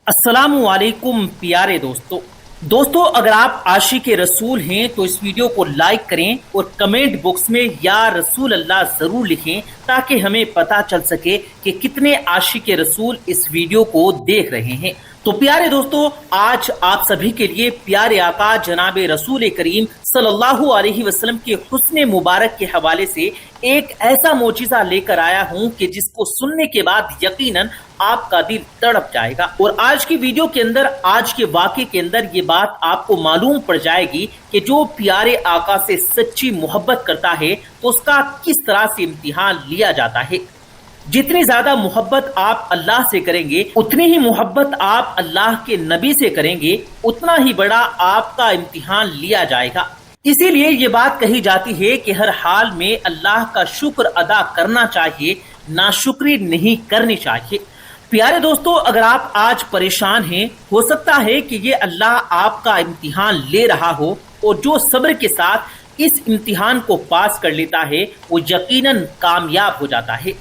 अस्सलामु अलैकुम प्यारे दोस्तों अगर आप आशिक रसूल हैं तो इस वीडियो को लाइक करें और कमेंट बॉक्स में या रसूल अल्लाह जरूर लिखें ताकि हमें पता चल सके कि कितने आशिक रसूल इस वीडियो को देख रहे हैं। तो प्यारे दोस्तों, आज आप सभी के लिए प्यारे आका जनाब रसूल करीम सल्लल्लाहु अलैहि वसल्लम के हुस्न मुबारक के हवाले से एक ऐसा मोजिज़ा लेकर आया हूं कि जिसको सुनने के बाद यकीनन आपका दिल तड़प जाएगा। और आज की वीडियो के अंदर, आज के वाक़े के अंदर ये बात आपको मालूम पड़ जाएगी कि जो प्यारे आका से सच्ची मोहब्बत करता है तो उसका किस तरह से इम्तिहान लिया जाता है। जितनी ज्यादा मोहब्बत आप अल्लाह से करेंगे, उतनी ही मोहब्बत आप अल्लाह के नबी से करेंगे, उतना ही बड़ा आपका इम्तिहान लिया जाएगा। इसीलिए ये बात कही जाती है कि हर हाल में अल्लाह का शुक्र अदा करना चाहिए, नाशुक्री नहीं करनी चाहिए। प्यारे दोस्तों, अगर आप आज परेशान हैं, हो सकता है कि ये अल्लाह आपका इम्तिहान ले रहा हो, और जो सब्र के साथ इस इम्तिहान को पास कर लेता है वो यकीनन कामयाब हो जाता है।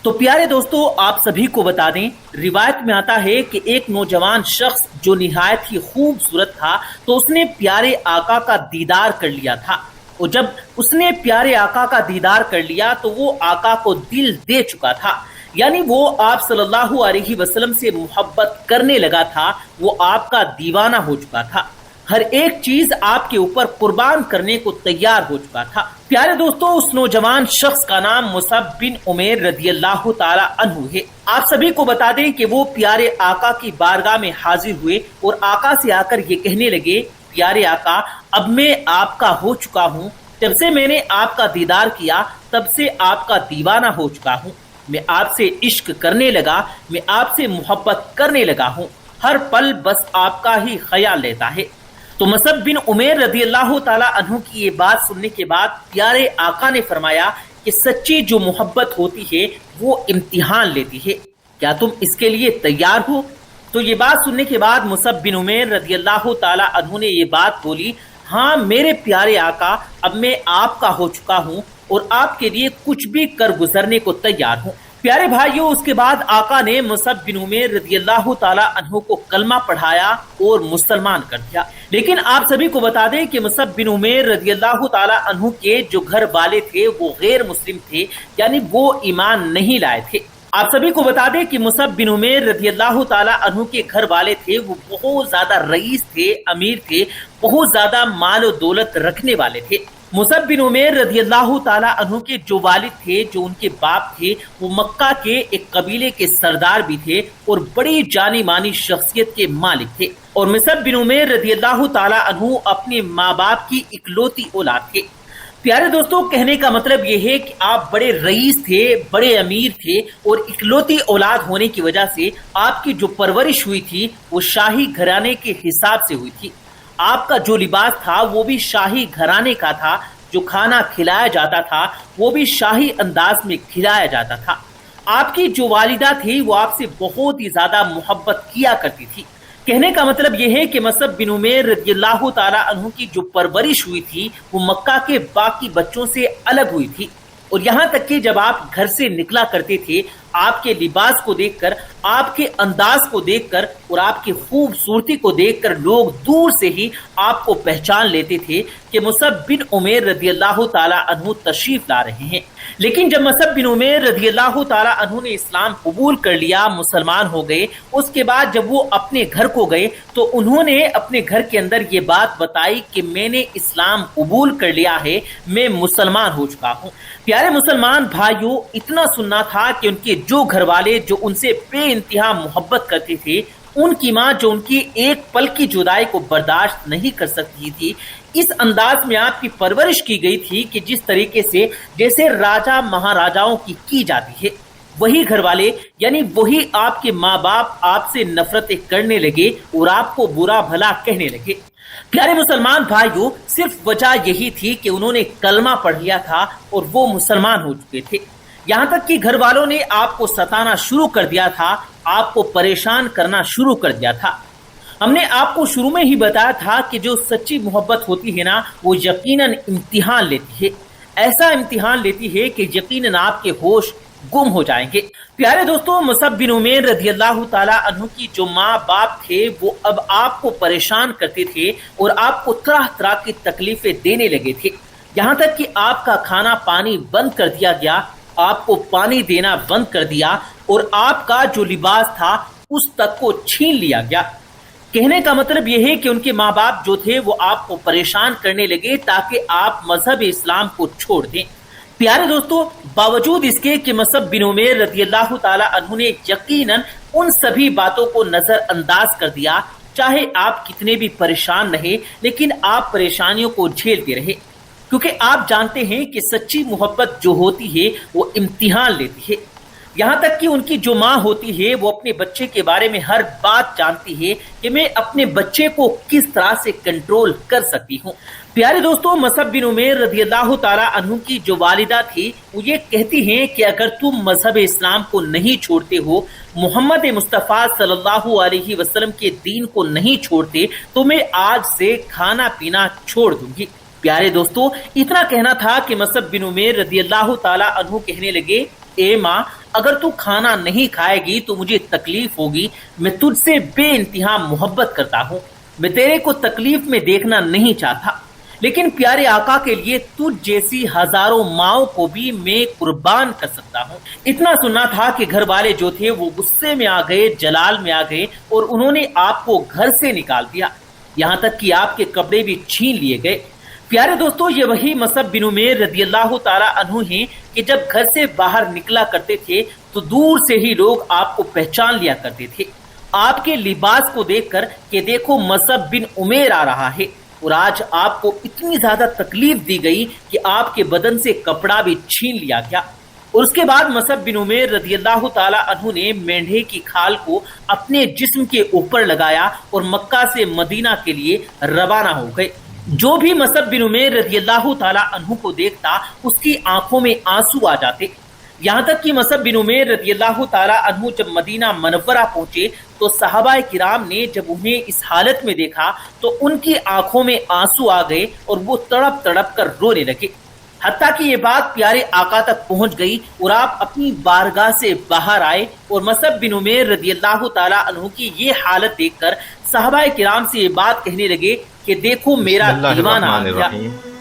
तो प्यारे दोस्तों, आप सभी को बता दें, रिवायत में आता है कि एक नौजवान शख्स जो निहायत ही खूबसूरत था, तो उसने प्यारे आका का दीदार कर लिया था। और जब उसने प्यारे आका का दीदार कर लिया तो वो आका को दिल दे चुका था, यानी वो आप सल्लल्लाहु अलैहि वसल्लम से मोहब्बत करने लगा था, वो आपका दीवाना हो चुका था, हर एक चीज आपके ऊपर कुर्बान करने को तैयार हो चुका था। प्यारे दोस्तों, उस नौजवान शख्स का नाम मुसअब बिन उमैर रदियल्लाहु ताला अन्हु है। आप सभी को बता दें कि वो प्यारे आका की बारगाह में हाजिर हुए और आका से आकर ये कहने लगे, प्यारे आका, अब मैं आपका हो चुका हूँ, जब से मैंने आपका दीदार किया तब से आपका दीवाना हो चुका हूँ, मैं आपसे इश्क करने लगा, मैं आपसे मोहब्बत करने लगा हूँ, हर पल बस आपका ही ख्याल लेता है। तो मुसअब बिन उमैर रदियल्लाहु ताला अन्हु की ये बात सुनने के बाद प्यारे आका ने फरमाया कि सच्ची जो मोहब्बत होती है वो इम्तिहान लेती है, क्या तुम इसके लिए तैयार हो? तो ये बात सुनने के बाद मुसअब बिन उमैर रदियल्लाहु ताला अन्हु ने ये बात बोली, हाँ मेरे प्यारे आका, अब मैं आपका हो चुका हूँ और आपके लिए कुछ भी कर गुजरने को तैयार हूँ। प्यारे भाइयों, उसके बाद आका ने मुसअब बिन उमैर रदियल्लाहु ताला अन्हु को कलमा पढ़ाया और मुसलमान कर दिया। लेकिन आप सभी को बता दें कि मुसअब बिन उमैर रदियल्लाहु ताला अन्हु के जो घर वाले थे वो गैर मुस्लिम थे, यानी वो ईमान नहीं लाए थे। आप सभी को बता दें कि मुसअब बिन उमैर रदियल्लाहु ताला अन्हु के घर वाले थे वो बहुत ज्यादा रईस थे, अमीर थे, बहुत ज्यादा माल और दौलत रखने वाले थे। मुसअब बिन उमैर रदियल्लाहु ताला अन्हु के जो वालिद थे, जो उनके बाप थे, वो मक्का के एक कबीले के सरदार भी थे और बड़ी जानी मानी शख्सियत के मालिक थे। और मुसअब बिन उमैर रदियल्लाहु ताला अन्हु अपने माँ बाप की इकलौती औलाद थे। प्यारे दोस्तों, कहने का मतलब ये है कि आप बड़े रईस थे, बड़े अमीर थे और इकलौती औलाद होने की वजह से आपकी जो परवरिश हुई थी वो शाही घराने के हिसाब से हुई थी। आपका जो लिबास था वो भी शाही घराने का था, जो खाना खिलाया जाता था वो भी शाही अंदाज में खिलाया जाता था। आपकी जो वालिदा थी वो आपसे बहुत ही ज्यादा मोहब्बत किया करती थी। कहने का मतलब यह है कि मुसअब बिन उमैर रदियल्लाहु ताला अन्हु की जो परवरिश हुई थी वो मक्का के बाकी बच्चों से अलग हुई थी। और यहाँ तक कि जब आप घर से निकला करते थे, आपके लिबास को देखकर, आपके अंदाज को देखकर और आपकी खूबसूरती को देखकर लोग दूर से ही आपको पहचान लेते थे कि मुसअब बिन उमैर रदियल्लाहु ताला अन्हु तशरीफ ला रहे हैं। लेकिन जब मुसअब बिन उमैर रदियल्लाहु ताला अन्हु ने इस्लाम कबूल कर लिया, मुसलमान हो गए, उसके बाद जब वो अपने घर को गए तो उन्होंने अपने घर के अंदर ये बात बताई कि मैंने इस्लाम कबूल कर लिया है, मैं मुसलमान हो चुका हूँ। प्यारे मुसलमान भाइयों, इतना सुनना था कि उनके जो घर वाले जो उनसे बेइंतहा मोहब्बत करते थे, उनकी माँ जो उनकी एक पल की जुदाई को बर्दाश्त नहीं कर सकती थी, इस अंदाज में आपकी परवरिश की गई थी कि जिस तरीके से जैसे राजा महाराजाओं की जाती है, वही घर वाले यानी वही आपके माँ बाप आपसे नफरतें करने लगे और आपको बुरा भला कहने लगे। प्यारे मुसलमान भाइयों, सिर्फ वजह यही थी कि उन्होंने कलमा पढ़ लिया था और वो मुसलमान हो चुके थे। यहाँ तक कि घर वालों ने आपको सताना शुरू कर दिया था, आपको परेशान करना शुरू कर दिया था। हमने आपको शुरू में ही बताया था कि जो सच्ची मोहब्बत होती है ना, वो यकीनन इम्तिहान लेती है। ऐसा इम्तिहान लेती है कि यकीनन आपके होश गुम हो जाएंगे। प्यारे दोस्तों, मुसअब बिन उमैर रज़ी अल्लाह ताला अन्हु की जो माँ बाप थे वो अब आपको परेशान करते थे और आपको तरह तरह की तकलीफें देने लगे थे। यहाँ तक कि आपका खाना पानी बंद कर दिया गया, आपको पानी देना बंद कर दिया और आपका जो लिबास था उस तक को छीन लिया गया। कहने का मतलब यह है कि उनके माँ बाप जो थे वो आपको परेशान करने लगे ताकि आप मजहब इस्लाम को छोड़ दें। प्यारे दोस्तों, बावजूद इसके कि मुसअब बिन उमैर रज़ी अल्लाह ताला अन्हु ने यकीनन उन सभी बातों को नजरअंदाज कर दिया, चाहे आप कितने भी परेशान रहे लेकिन आप परेशानियों को झेलते रहे, क्योंकि आप जानते हैं कि सच्ची मोहब्बत जो होती है वो इम्तिहान लेती है। यहाँ तक कि उनकी जो माँ होती है वो अपने बच्चे के बारे में हर बात जानती है कि मैं अपने बच्चे को किस तरह से कंट्रोल कर सकती हूँ। प्यारे दोस्तों, मुसअब बिन उमैर रज़ी अल्लाह ताला अन्हु की जो वालिदा थी वो ये कहती हैं कि अगर तुम मजहब इस्लाम को नहीं छोड़ते हो, मोहम्मद मुस्तफ़ा सल्लल्लाहु अलैहि वसल्लम के दीन को नहीं छोड़ते, तो मैं आज से खाना पीना छोड़ दूंगी। प्यारे दोस्तों, इतना कहना था कि मुसअब बिन उमैर रज़ी अल्लाह ताला अन्हु कहने लगे, ए माँ, अगर तू खाना नहीं खाएगी तो मुझे तकलीफ होगी। मैं तुझसे बेइंतहा मोहब्बत करता हूँ, मैं तेरे को तकलीफ में देखना नहीं चाहता, लेकिन प्यारे आका के लिए तुझ जैसी हजारों माओं को भी मैं कुर्बान कर सकता हूँ। इतना सुनना था कि घर वाले जो थे वो गुस्से में आ गए, जलाल में आ गए और उन्होंने आपको घर से निकाल दिया, यहाँ तक कि आपके कपड़े भी छीन लिए गए। प्यारे दोस्तों, ये वही मुसअब बिन उमैर रज़ी अल्लाह ताला अन्हु हैं कि जब घर से बाहर निकला करते थे तो दूर से ही लोग आपको पहचान लिया करते थे, आपके लिबास को देखकर कि देखो मुसअब बिन उमैर आ रहा है। और आज आपको इतनी ज्यादा तकलीफ दी गई कि आपके बदन से कपड़ा भी छीन लिया गया। और उसके बाद मुसअब बिन उमैर रज़ी अल्लाह ताला अन्हु ने मेंढे की खाल को अपने जिस्म के ऊपर लगाया और मक्का से मदीना के लिए रवाना हो गए। जो भी मुसअब बिन उमैर रज़ी अल्लाह ताला अन्हु को देखता उसकी आंखों में आंसू आ जाते। यहाँ तक कि मुसअब बिन उमैर रज़ी अल्लाह ताला अन्हु जब मदीना मनव्वरा पहुंचे तो सहाबाए किराम ने जब उन्हें इस हालत में देखा तो उनकी आंखों में आंसू आ गए और वो तड़प तड़प कर रोने लगे। हत्ता कि ये बात प्यारे आका तक पहुंच गई और आप अपनी बारगाह से बाहर आए और मुसअब बिन उमैर रज़ी अल्लाह ताला अन्हु की ये हालत देखकर सहाबाए किराम से ये बात कहने लगे कि देखो मेरा दीवाना आ गया।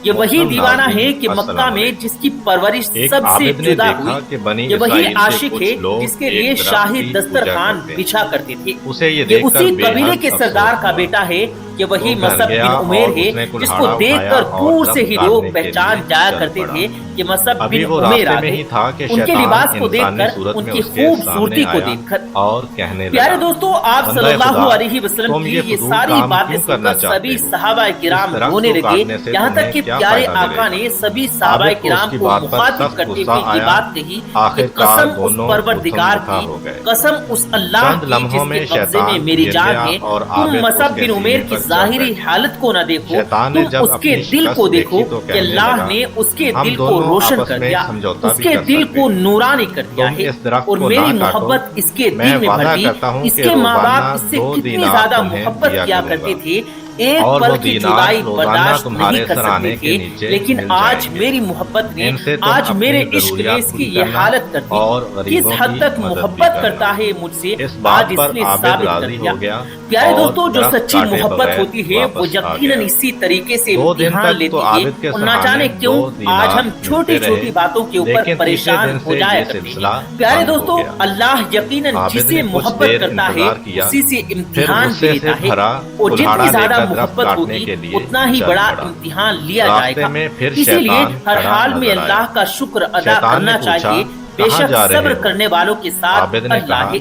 ये वही दीवाना है कि मक्का में जिसकी परवरिश सबसे जुदा हुई, ये वही आशिक है जिसके लिए शाही दस्तरखान बिछा करते थे। ये उसी कबीले के सरदार का बेटा है कि वही मुसअब बिन उमैर है जिसको देखकर दूर से ही लोग पहचान जाया करते थे कि मुसअब बिन उमैर आ गए, उनके लिबास को देखकर, उनकी खूबसूरती को देखकर। और कहने प्यारे दोस्तों, आप सल्लल्लाहु अलैहि वसल्लम की ये सारी बातें सुनकर सभी सहाबाए किराम रोने लगे। यहाँ तक कि प्यारे आका ने सभी सहाबाए किराम को मुखातिब करते हुए ये बात कही कि कसम उस परवरदिगार की, कसम उस अल्लाह की जिसके कब्जे में मेरी जान है, तुम मुसअब बिन उमैर की जाहिरी हालत को न देखो, तुम उसके दिल को देखो कि अल्लाह ने उसके दिल को रोशन कर दिया, उसके दिल को नूरानी कर दिया है और मेरी मोहब्बत इसके दिल में भर दी। इसके माँ बाप इससे कितनी ज्यादा मोहब्बत किया करते थे, एक पल की जुदाई बर्दाश्त नहीं कर सकते थे, लेकिन आज मेरी मोहब्बत ने, आज मेरे इश्क ने इसकी ये हालत कर दी। किस हद तक मोहब्बत करता है मुझसे आज इसने साबित कर दिया। प्यारे दोस्तों, जो सच्ची मोहब्बत होती है वो यकीनन इसी तरीके से इम्तिहान लेती है और न जाने क्यों आज हम छोटी छोटी बातों के ऊपर परेशान हो जाया करते हैं। प्यारे दोस्तों, अल्लाह यकीनन जिसे मोहब्बत करता है उसी से इम्तिहान भी लेता है और जितनी ज्यादा मोहब्बत होगी उतना ही बड़ा इम्तिहान लिया जाएगा। इसीलिए हर हाल में अल्लाह का शुक्र अदा करना चाहिए। बेशक सब्र करने वालों के साथ अल्लाह है।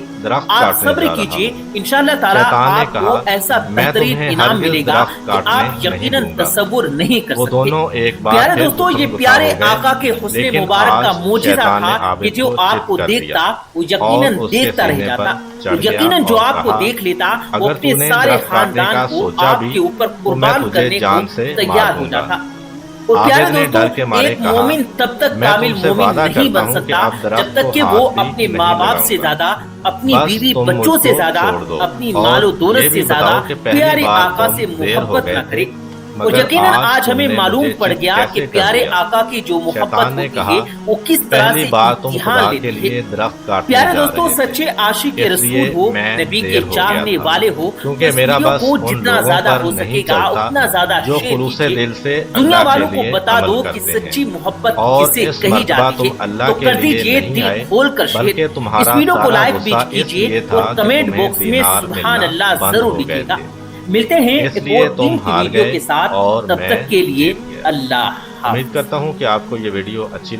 आप सब्र कीजिए, इंशाअल्लाह ताला आपको ऐसा बेहतरीन इनाम मिलेगा कि आप यकीनन तसव्वुर नहीं कर सकते। प्यारे दोस्तों, ये प्यारे आका के हुस्न मुबारक का मोजिज़ा था कि जो आपको देखता वो यकीनन देखता रह जाता, यकीनन जो आपको देख लेता वो अपने सारे खानदान को आपके ऊपर कुर्बान करने को तैयार हो जाता। और प्यारे दोस्तों, एक मोमिन तब तक कामिल मोमिन नहीं बन सकता जब तक कि वो अपने माँ बाप से ज्यादा, अपनी बीवी बच्चों से ज्यादा, अपनी मालो दौलत से ज्यादा प्यारे आका से मोहब्बत न करे। اور یقیناً آج ہمیں معلوم پڑ گیا کہ پیارے آقا کی جو محبت ہوتی ہے وہ کس طرح سے امتحان لیتی ہے۔ پیارے دوستو، سچے عاشق رسول ہو، نبی کے چاہنے والے ہو، اس ویڈیو کو جتنا زیادہ ہو سکے گا اتنا زیادہ شیئر کیجئے۔ دنیا والوں کو بتا دو کہ سچی محبت کسے کہی جاتی ہے، تو کر دیجئے دل کھول کر شیئر۔ اس ویڈیو کو لائک بھی کیجئے اور کمنٹ باکس میں سبحان اللہ ضرور لکھیے گا۔ ملتے ہیں ایک اور دن کی ویڈیو کے ساتھ، تب تک کے لیے اللہ حافظ۔ امید کرتا ہوں کہ آپ کو یہ ویڈیو اچھی لگے۔